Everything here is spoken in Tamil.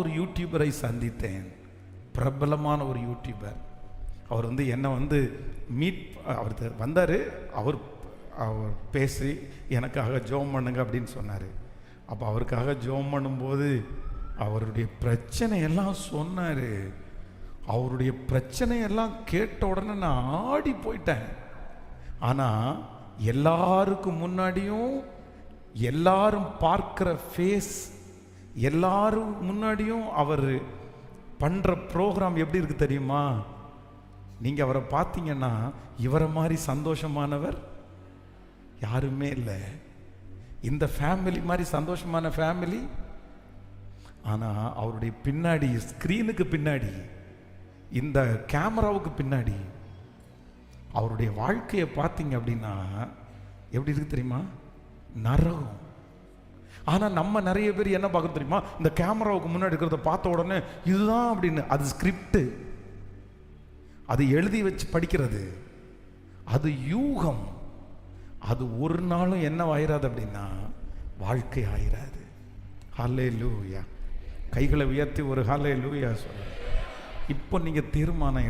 ஒரு யூடியூபரை சந்தித்தேன். பிரபலமான ஒரு யூடியூபர். அவர் என்னை மீட் அவர் வந்தார். அவர் பேசி எனக்காக ஜெபம் பண்ணுங்க அப்படின்னு சொன்னார். அப்போ அவருக்காக ஜெபம் பண்ணும்போது அவருடைய பிரச்சனையெல்லாம் சொன்னார். அவருடைய பிரச்சனையெல்லாம் கேட்ட உடனே நான் ஆடி போயிட்டேன். ஆனால் எல்லாருக்கும் முன்னாடியும் எல்லாரும் பார்க்குற ஃபேஸ், எல்லாரும் முன்னாடியும் அவர் பண்ணுற ப்ரோக்ராம் எப்படி இருக்குது தெரியுமா? நீங்கள் அவரை பார்த்தீங்கன்னா இவரை மாதிரி சந்தோஷமானவர் யாருமே இல்லை. இந்த ஃபேமிலி மாதிரி சந்தோஷமான ஃபேமிலி. ஆனால் அவருடைய பின்னாடி, ஸ்க்ரீனுக்கு பின்னாடி, இந்த கேமராவுக்கு பின்னாடி அவருடைய வாழ்க்கையை பார்த்தீங்க அப்படின்னா எப்படி இருக்கு தெரியுமா? நரகம். ஆனால் நம்ம நிறைய பேர் என்ன பார்க்குறது தெரியுமா? இந்த கேமராவுக்கு முன்னாடி இருக்கிறத பார்த்த உடனே இதுதான் அப்படின்னு. அது ஸ்கிரிப்டு, அது எழுதி வச்சு படிக்கிறது, அது யூகம். அது ஒரு நாளும் என்ன ஆயிராது அப்படின்னா வாழ்க்கை ஆயிராது. ஹல்லேலூயா. கைகளை உயர்த்தி ஒரு ஹல்லேலூயா சொல்லுங்க. இப்போ நீங்கள் தீர்மானம்